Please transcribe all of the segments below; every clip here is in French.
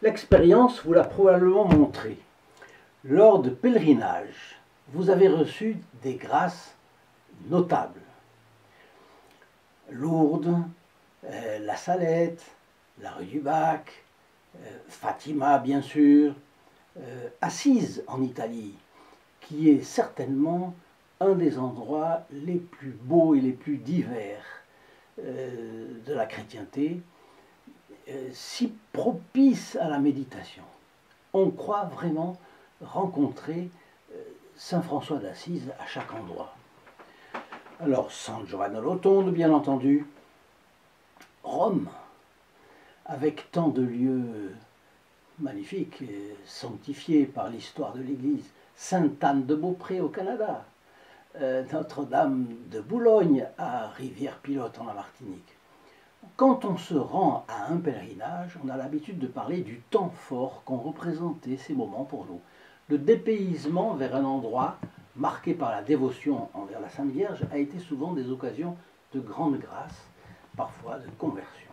L'expérience vous l'a probablement montré. Lors de pèlerinages, vous avez reçu des grâces notables. Lourdes, la Salette, la rue du Bac, Fatima bien sûr, Assise en Italie, qui est certainement un des endroits les plus beaux et les plus divers de la chrétienté, si propice à la méditation. On croit vraiment rencontrer Saint François d'Assise à chaque endroit. Alors, San Giovanni Rotondo, bien entendu, Rome, avec tant de lieux magnifiques, sanctifiés par l'histoire de l'Église, Sainte-Anne-de-Beaupré au Canada, Notre-Dame de Boulogne à Rivière-Pilote en Martinique. Quand on se rend à un pèlerinage, on a l'habitude de parler du temps fort qu'ont représenté ces moments pour nous. Le dépaysement vers un endroit marqué par la dévotion envers la Sainte Vierge a été souvent des occasions de grande grâce, parfois de conversion.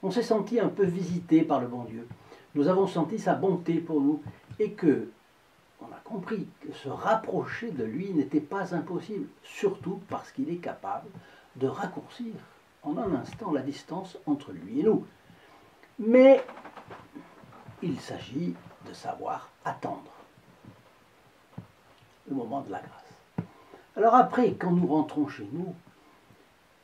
On s'est senti un peu visité par le bon Dieu. Nous avons senti sa bonté pour nous et que on a compris que se rapprocher de lui n'était pas impossible, surtout parce qu'il est capable de raccourcir en un instant la distance entre lui et nous. Mais il s'agit de savoir attendre le moment de la grâce. Alors après, quand nous rentrons chez nous,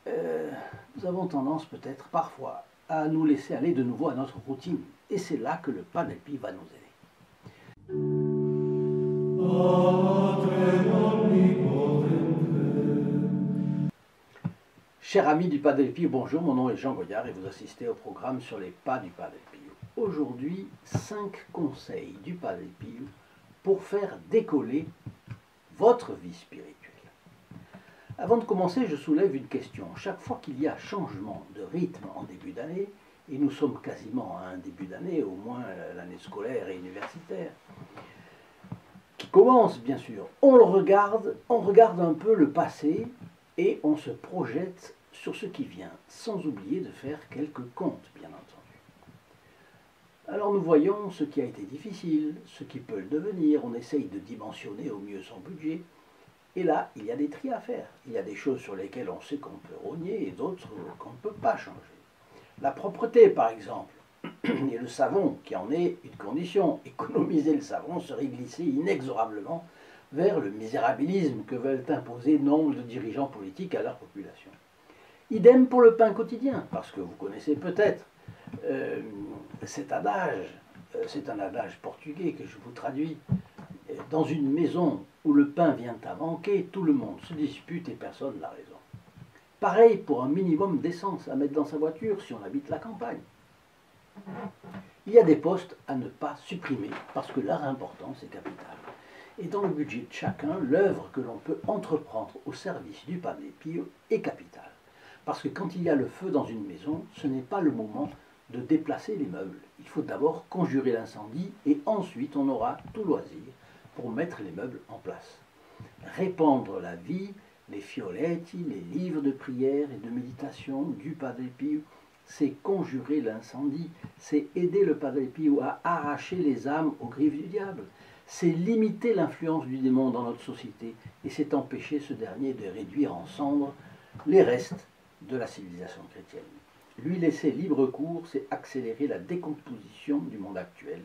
nous avons tendance peut-être parfois à nous laisser aller de nouveau à notre routine. Et c'est là que le Padre Pio va nous aider. Chers amis du Padre Pio, bonjour, mon nom est Jean Goyard et vous assistez au programme sur les pas du Padre Pio. Aujourd'hui, 5 conseils du Padre Pio pour faire décoller votre vie spirituelle. Avant de commencer, je soulève une question. Chaque fois qu'il y a changement de rythme en début d'année, et nous sommes quasiment à un début d'année, au moins l'année scolaire et universitaire, qui commence bien sûr, on regarde un peu le passé et on se projette sur ce qui vient, sans oublier de faire quelques comptes, bien entendu. Alors nous voyons ce qui a été difficile, ce qui peut le devenir, on essaye de dimensionner au mieux son budget, et là, il y a des tris à faire. Il y a des choses sur lesquelles on sait qu'on peut rogner et d'autres qu'on ne peut pas changer. La propreté, par exemple, et le savon, qui en est une condition. Économiser le savon serait glisser inexorablement vers le misérabilisme que veulent imposer nombre de dirigeants politiques à leur population. Idem pour le pain quotidien, parce que vous connaissez peut-être cet adage, c'est un adage portugais que je vous traduis. Dans une maison où le pain vient à manquer, tout le monde se dispute et personne n'a raison. Pareil pour un minimum d'essence à mettre dans sa voiture si on habite la campagne. Il y a des postes à ne pas supprimer parce que leur importance est capitale. Et dans le budget de chacun, l'œuvre que l'on peut entreprendre au service du Padre Pio est capitale. Parce que quand il y a le feu dans une maison, ce n'est pas le moment de déplacer les meubles. Il faut d'abord conjurer l'incendie et ensuite on aura tout loisir pour mettre les meubles en place. Répandre la vie, les fioletti, les livres de prière et de méditation du Padre Pio, c'est conjurer l'incendie, c'est aider le Padre Pio à arracher les âmes aux griffes du diable, c'est limiter l'influence du démon dans notre société et c'est empêcher ce dernier de réduire en cendres les restes de la civilisation chrétienne. Lui laisser libre cours, c'est accélérer la décomposition du monde actuel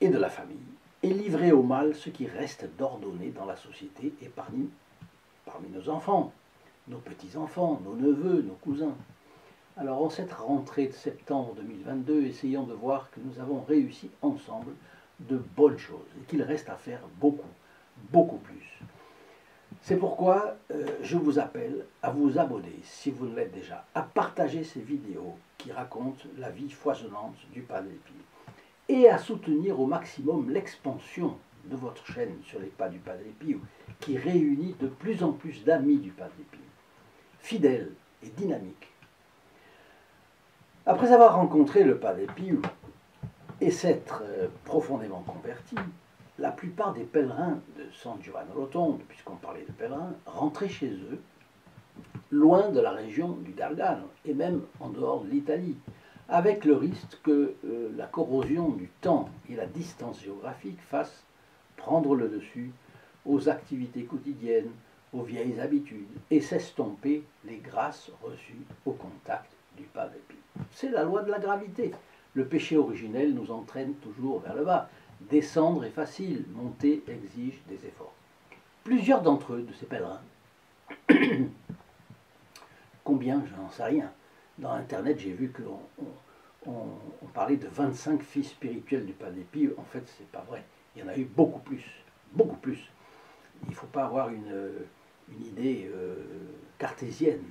et de la famille, et livrer au mal ce qui reste d'ordonné dans la société et parmi nos enfants, nos petits-enfants, nos neveux, nos cousins. Alors en cette rentrée de septembre 2022, essayons de voir que nous avons réussi ensemble de bonnes choses et qu'il reste à faire beaucoup, beaucoup plus. C'est pourquoi je vous appelle à vous abonner, si vous ne l'êtes déjà, à partager ces vidéos qui racontent la vie foisonnante du Padre Pio et à soutenir au maximum l'expansion de votre chaîne sur les pas du Padre Pio, qui réunit de plus en plus d'amis du Padre Pio, fidèles et dynamiques. Après avoir rencontré le Padre Pio et s'être profondément converti, la plupart des pèlerins de San Giovanni Rotondo, puisqu'on parlait de pèlerins, rentraient chez eux, loin de la région du Gargano, et même en dehors de l'Italie, avec le risque que la corrosion du temps et la distance géographique fassent prendre le dessus aux activités quotidiennes, aux vieilles habitudes, et s'estomper les grâces reçues au contact du pas des pieux. C'est la loi de la gravité. Le péché originel nous entraîne toujours vers le bas. Descendre est facile, monter exige des efforts. Plusieurs d'entre eux, de ces pèlerins, combien, je n'en sais rien. Dans Internet, j'ai vu qu'on parlait de 25 fils spirituels du Pas des Pieux. En fait, c'est pas vrai. Il y en a eu beaucoup plus. Beaucoup plus. Il ne faut pas avoir une idée cartésienne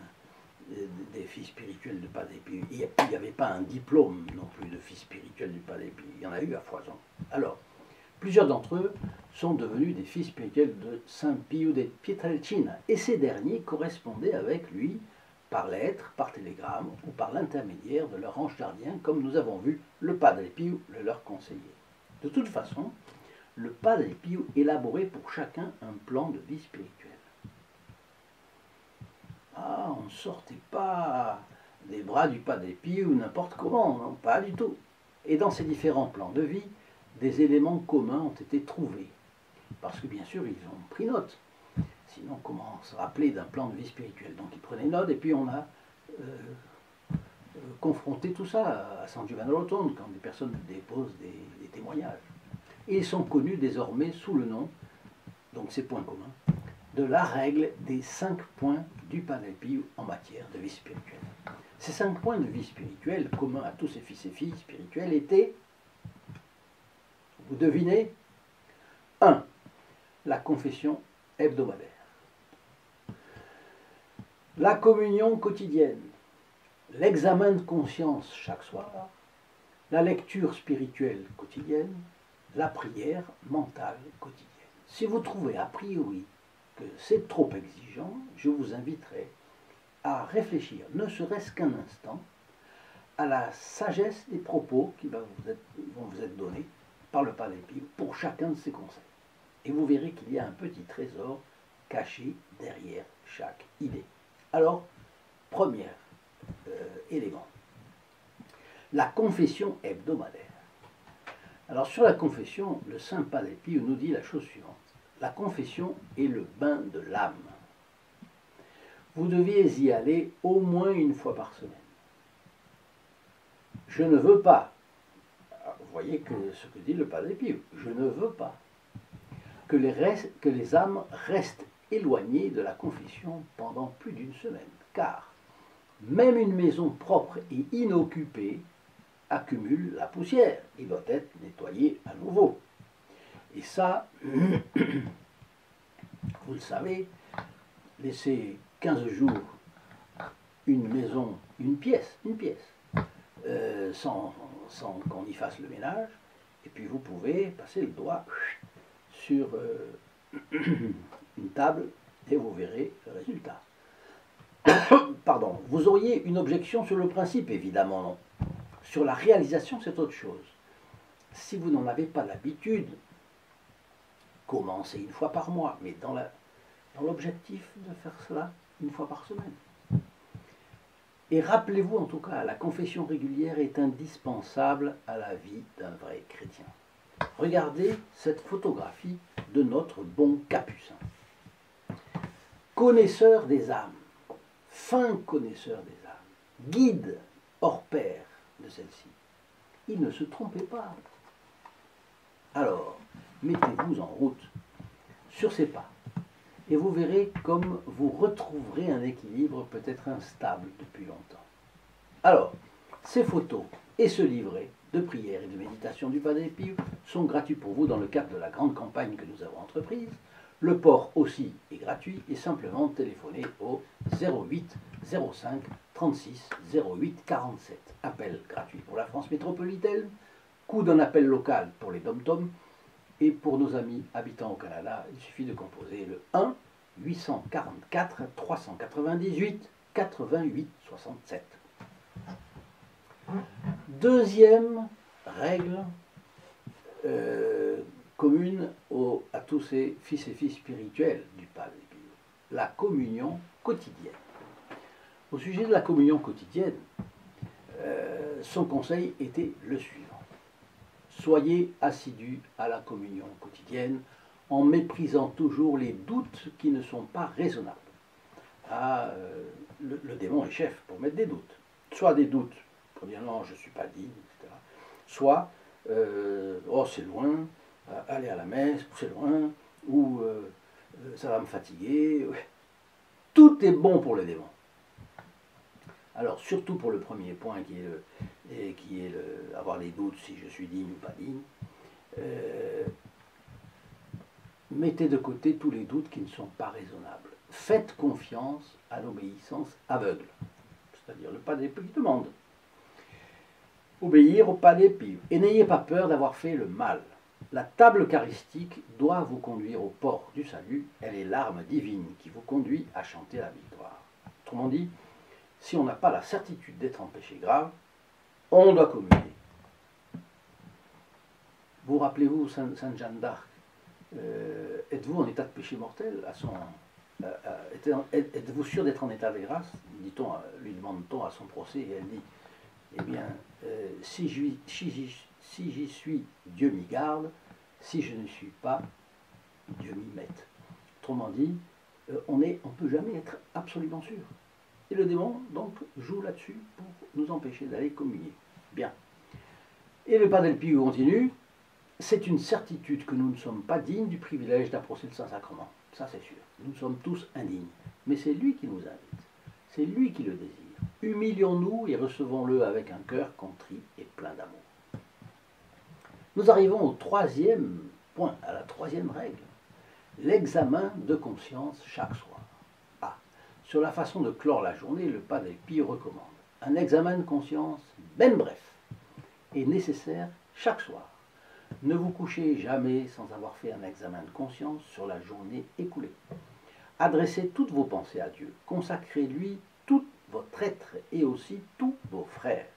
des fils spirituels du Pas des Pieux. Il n'y avait pas un diplôme non plus de fils spirituels du Pas des Pieux. Il y en a eu à foison. Alors, plusieurs d'entre eux sont devenus des fils spirituels de Saint Pio de Pietrelcina. Et ces derniers correspondaient avec lui par lettre, par télégramme ou par l'intermédiaire de leur ange gardien, comme nous avons vu le Padre Pio le leur conseiller. De toute façon, le Padre Pio élaborait pour chacun un plan de vie spirituelle. Ah, on ne sortait pas des bras du Padre Pio n'importe comment, non, pas du tout. Et dans ces différents plans de vie, des éléments communs ont été trouvés. Parce que bien sûr, ils ont pris note. Sinon, comment se rappeler d'un plan de vie spirituelle? Donc ils prenaient note et puis on a confronté tout ça à San Giovanni Rotondo quand des personnes déposent des témoignages. Et ils sont connus désormais sous le nom, donc ces points communs, de la règle des 5 points du Padre Pio en matière de vie spirituelle. Ces 5 points de vie spirituelle communs à tous ces fils et filles spirituels étaient, vous devinez, 1. La confession hebdomadaire. La communion quotidienne, l'examen de conscience chaque soir, la lecture spirituelle quotidienne, la prière mentale quotidienne. Si vous trouvez a priori que c'est trop exigeant, je vous inviterai à réfléchir, ne serait-ce qu'un instant, à la sagesse des propos qui vont vous être donnés par le Padre Pio pour chacun de ces conseils. Et vous verrez qu'il y a un petit trésor caché derrière chaque idée. Alors, premier élément, la confession hebdomadaire. Alors sur la confession, le Saint Padre Pio nous dit la chose suivante. La confession est le bain de l'âme. Vous deviez y aller au moins une fois par semaine. Je ne veux pas, vous voyez ce que dit le Padre Pio, je ne veux pas que les âmes restent éloignées de la confession pendant plus d'une semaine, car même une maison propre et inoccupée accumule la poussière. Il doit être nettoyé à nouveau. Et ça, vous le savez, laissez 15 jours une maison, une pièce, sans qu'on y fasse le ménage, et puis vous pouvez passer le doigt sur une table et vous verrez le résultat. Pardon, vous auriez une objection sur le principe, évidemment non. Sur la réalisation, c'est autre chose. Si vous n'en avez pas l'habitude, commencez une fois par mois, mais dans l'objectif de faire cela une fois par semaine. Et rappelez-vous en tout cas, la confession régulière est indispensable à la vie d'un vrai chrétien. Regardez cette photographie de notre bon capucin. Connaisseur des âmes, fin connaisseur des âmes, guide hors pair de celle-ci. Il ne se trompait pas. Alors, mettez-vous en route sur ces pas et vous verrez comme vous retrouverez un équilibre peut-être instable depuis longtemps. Alors, ces photos et ce livret de prière et de méditation du Padre Pio sont gratuits pour vous dans le cadre de la grande campagne que nous avons entreprise. Le port aussi est gratuit et simplement téléphonez au 08 05 36 08 47. Appel gratuit pour la France métropolitaine, coût d'un appel local pour les dom-toms. Et pour nos amis habitants au Canada, il suffit de composer le 1 844 398 88 67. Deuxième règle commune à tous ces fils et filles spirituels du Padre Pio, la communion quotidienne. Au sujet de la communion quotidienne, son conseil était le suivant. Soyez assidus à la communion quotidienne en méprisant toujours les doutes qui ne sont pas raisonnables. Ah, le démon est chef pour mettre des doutes. Soit des doutes pour dire non, je ne suis pas digne, etc. Soit, oh c'est loin, aller à la messe, c'est loin, ou ça va me fatiguer. Tout est bon pour le démon. Alors, surtout pour le premier point qui est avoir les doutes si je suis digne ou pas digne, mettez de côté tous les doutes qui ne sont pas raisonnables. Faites confiance à l'obéissance aveugle, c'est-à-dire le Padre Pio qui demande. Obéir au Padre Pio. Et n'ayez pas peur d'avoir fait le mal. La table eucharistique doit vous conduire au port du salut. Elle est l'arme divine qui vous conduit à chanter la victoire. Autrement dit, si on n'a pas la certitude d'être en péché grave, on doit communier. Vous rappelez-vous Sainte Jeanne d'Arc, êtes-vous en état de péché mortel êtes-vous sûr d'être en état de grâce, dit-on, lui demande-t-on à son procès, et elle dit, eh bien, si j'y suis, Dieu m'y garde, si je ne suis pas, Dieu m'y mette. Autrement dit, on ne peut jamais être absolument sûr. Et le démon, donc, joue là-dessus pour nous empêcher d'aller communier. Bien. Et le Padre Pio continue, c'est une certitude que nous ne sommes pas dignes du privilège d'approcher le Saint-Sacrement. Ça, c'est sûr. Nous sommes tous indignes. Mais c'est lui qui nous invite. C'est lui qui le désire. Humilions-nous et recevons-le avec un cœur contrit et plein d'amour. Nous arrivons au troisième point, à la troisième règle. L'examen de conscience chaque soir. Sur la façon de clore la journée, le Padre Pio recommande. Un examen de conscience, même bref, est nécessaire chaque soir. Ne vous couchez jamais sans avoir fait un examen de conscience sur la journée écoulée. Adressez toutes vos pensées à Dieu. Consacrez-lui tout votre être et aussi tous vos frères.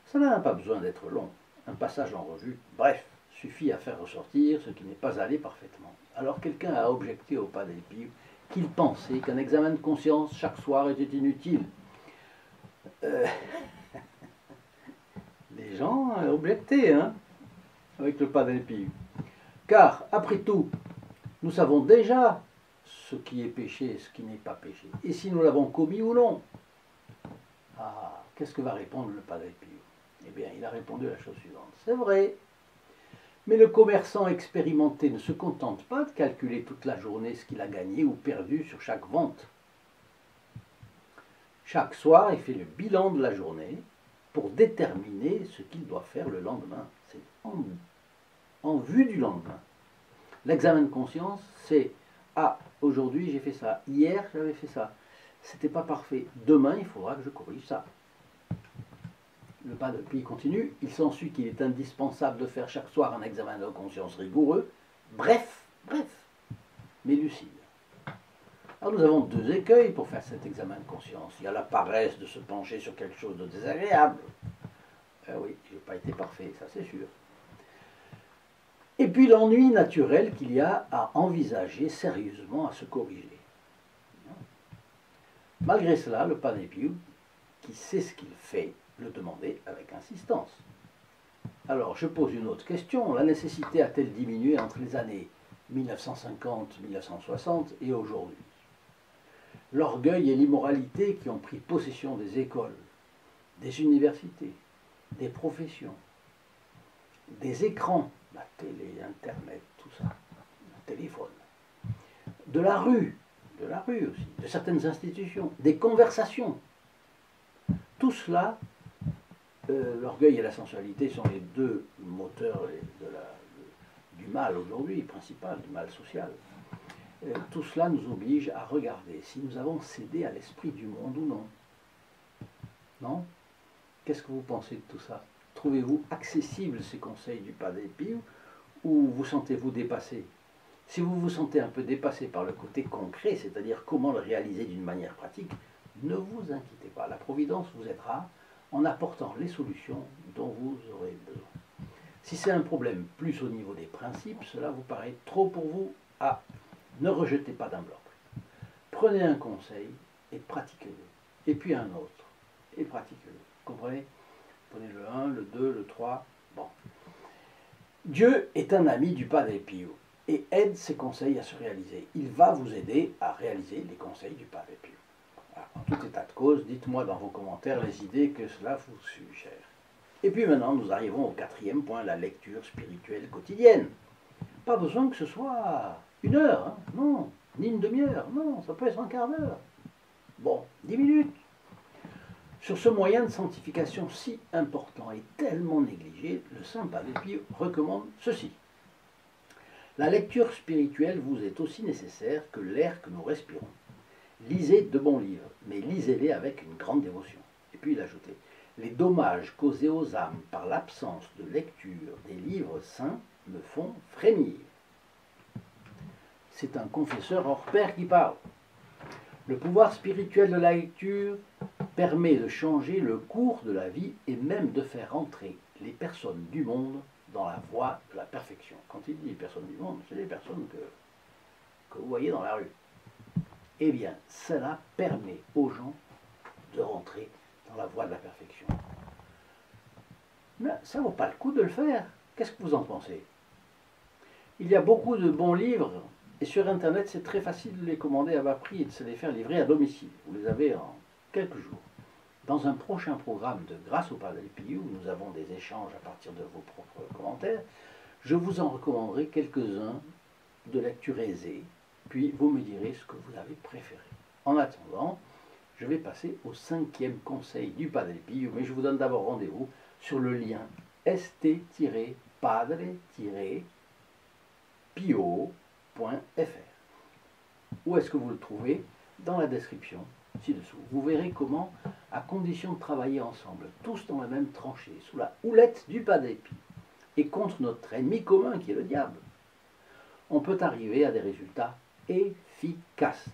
Cela n'a pas besoin d'être long. Un passage en revue, bref, suffit à faire ressortir ce qui n'est pas allé parfaitement. Alors quelqu'un a objecté au Padre Pio qu'il pensait qu'un examen de conscience chaque soir était inutile. Les gens objectaient, avec le Padre Pio. Car, après tout, nous savons déjà ce qui est péché et ce qui n'est pas péché. Et si nous l'avons commis ou non. Ah, qu'est-ce que va répondre le Padre Pio? Eh bien, il a répondu la chose suivante. C'est vrai. Mais le commerçant expérimenté ne se contente pas de calculer toute la journée ce qu'il a gagné ou perdu sur chaque vente. Chaque soir, il fait le bilan de la journée pour déterminer ce qu'il doit faire le lendemain. C'est en vue du lendemain. L'examen de conscience, c'est « Ah, aujourd'hui j'ai fait ça, hier j'avais fait ça, c'était pas parfait, demain il faudra que je corrige ça ». Le Padre Pio continue, il s'ensuit qu'il est indispensable de faire chaque soir un examen de conscience rigoureux, bref, mais lucide. Alors nous avons deux écueils pour faire cet examen de conscience. Il y a la paresse de se pencher sur quelque chose de désagréable. Oui, je n'ai pas été parfait, ça c'est sûr. Et puis l'ennui naturel qu'il y a à envisager sérieusement, à se corriger. Malgré cela, le Padre Pio, qui sait ce qu'il fait, le demandait avec insistance. Alors, je pose une autre question. La nécessité a-t-elle diminué entre les années 1950-1960 et aujourd'hui? L'orgueil et l'immoralité qui ont pris possession des écoles, des universités, des professions, des écrans, la télé, Internet, tout ça, le téléphone, de la rue aussi, de certaines institutions, des conversations. Tout cela, l'orgueil et la sensualité sont les deux moteurs du mal aujourd'hui, principal, du mal social. Tout cela nous oblige à regarder si nous avons cédé à l'esprit du monde ou non. Non? Qu'est-ce que vous pensez de tout ça? Trouvez-vous accessibles ces conseils du Padre Pio ou vous sentez-vous dépassé? Si vous vous sentez un peu dépassé par le côté concret, c'est-à-dire comment le réaliser d'une manière pratique, ne vous inquiétez pas. La Providence vous aidera en apportant les solutions dont vous aurez besoin. Si c'est un problème plus au niveau des principes, cela vous paraît trop pour vous, ne rejetez pas d'un bloc. Prenez un conseil et pratiquez-le. Et puis un autre et pratiquez-le. Vous comprenez? Prenez le 1, le 2, le 3. Bon. Dieu est un ami du Padre Pio et aide ses conseils à se réaliser. Il va vous aider à réaliser les conseils du Padre Pio. Alors, en tout état de cause, dites-moi dans vos commentaires les idées que cela vous suggère. Et puis maintenant, nous arrivons au 4e point, la lecture spirituelle quotidienne. Pas besoin que ce soit 1 heure, hein, non, ni une demi-heure, non, ça peut être un quart d'heure. Bon, 10 minutes. Sur ce moyen de sanctification si important et tellement négligé, le Saint Padre Pio recommande ceci. La lecture spirituelle vous est aussi nécessaire que l'air que nous respirons. Lisez de bons livres, mais lisez-les avec une grande dévotion. Et puis il ajoutait, les dommages causés aux âmes par l'absence de lecture des livres saints me font frémir. C'est un confesseur hors pair qui parle. Le pouvoir spirituel de la lecture permet de changer le cours de la vie et même de faire entrer les personnes du monde dans la voie de la perfection. Quand il dit les personnes du monde, c'est les personnes que vous voyez dans la rue. Eh bien, cela permet aux gens de rentrer dans la voie de la perfection. Mais ça ne vaut pas le coup de le faire. Qu'est-ce que vous en pensez? Il y a beaucoup de bons livres, et sur Internet, c'est très facile de les commander à bas prix et de se les faire livrer à domicile. Vous les avez en quelques jours. Dans un prochain programme de Grâce au Padre Pio, où nous avons des échanges à partir de vos propres commentaires, je vous en recommanderai quelques-uns de lecture aisée, puis vous me direz ce que vous avez préféré. En attendant, je vais passer au 5e conseil du Padre Pio, mais je vous donne d'abord rendez-vous sur le lien st-padre-pio.fr. Où est-ce que vous le trouvez? Dans la description ci-dessous. Vous verrez comment, à condition de travailler ensemble, tous dans la même tranchée, sous la houlette du Padre Pio, et contre notre ennemi commun qui est le diable, on peut arriver à des résultats efficaces.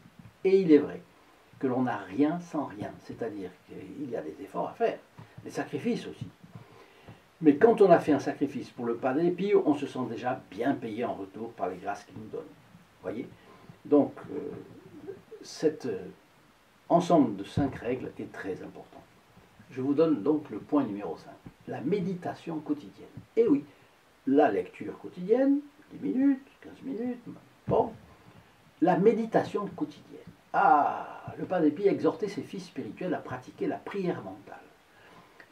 Et il est vrai que l'on n'a rien sans rien, c'est-à-dire qu'il y a des efforts à faire, des sacrifices aussi. Mais quand on a fait un sacrifice pour le Padre Pio, on se sent déjà bien payé en retour par les grâces qu'il nous donne. Voyez? Donc, cet ensemble de 5 règles est très important. Je vous donne donc le point numéro 5, la méditation quotidienne. Et oui, la lecture quotidienne, 10 minutes, 15 minutes, bon. La méditation quotidienne. Ah, le Padre Pio exhortait ses fils spirituels à pratiquer la prière mentale.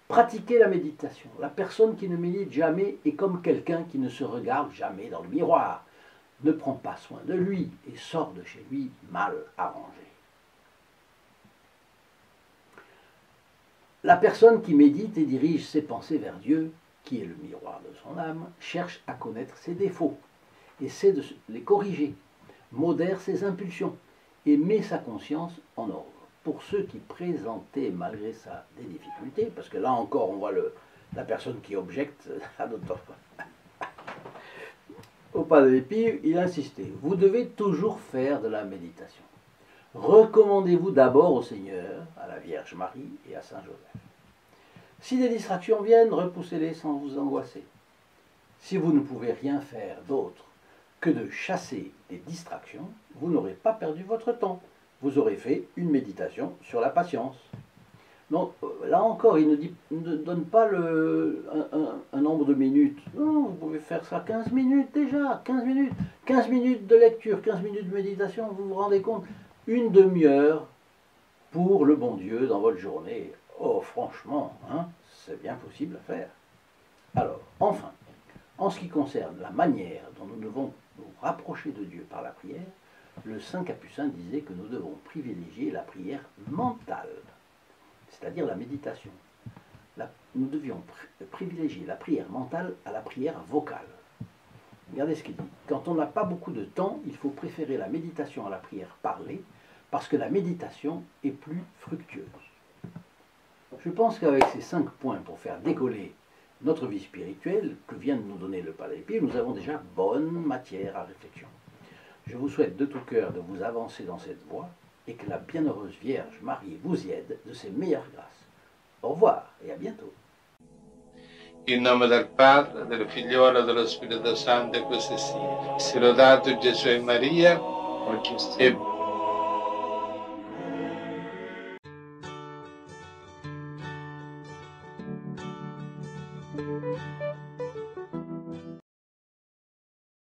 Pratiquer la méditation. La personne qui ne médite jamais est comme quelqu'un qui ne se regarde jamais dans le miroir, ne prend pas soin de lui et sort de chez lui mal arrangé. La personne qui médite et dirige ses pensées vers Dieu, qui est le miroir de son âme, cherche à connaître ses défauts, essaie de les corriger, modère ses impulsions et met sa conscience en ordre. Pour ceux qui présentaient malgré ça des difficultés, parce que là encore on voit la personne qui objecte à notre au Padre Pio, il insistait, vous devez toujours faire de la méditation. Recommandez-vous d'abord au Seigneur, à la Vierge Marie et à Saint Joseph. Si des distractions viennent, repoussez-les sans vous angoisser. Si vous ne pouvez rien faire d'autre que de chasser des distractions, vous n'aurez pas perdu votre temps. Vous aurez fait une méditation sur la patience. Donc là encore, il ne donne pas un nombre de minutes. Non, vous pouvez faire ça 15 minutes déjà, 15 minutes. 15 minutes de lecture, 15 minutes de méditation, vous vous rendez compte? Une demi-heure pour le bon Dieu dans votre journée. Oh, franchement, hein, c'est bien possible à faire. Alors, enfin, en ce qui concerne la manière dont nous devons nous rapprocher de Dieu par la prière, le Saint Capucin disait que nous devons privilégier la prière mentale, c'est-à-dire la méditation. Nous devions privilégier la prière mentale à la prière vocale. Regardez ce qu'il dit. Quand on n'a pas beaucoup de temps, il faut préférer la méditation à la prière parlée, parce que la méditation est plus fructueuse. Je pense qu'avec ces 5 points pour faire décoller notre vie spirituelle que vient de nous donner le Padre Pio, nous avons déjà bonne matière à réflexion. Je vous souhaite de tout cœur de vous avancer dans cette voie et que la bienheureuse Vierge Marie vous y aide de ses meilleures grâces. Au revoir et à bientôt. In nome del Padre, del Figliolo e dello Spirito Santo, e così sia. Sia lodato Gesù e Maria, e Pio.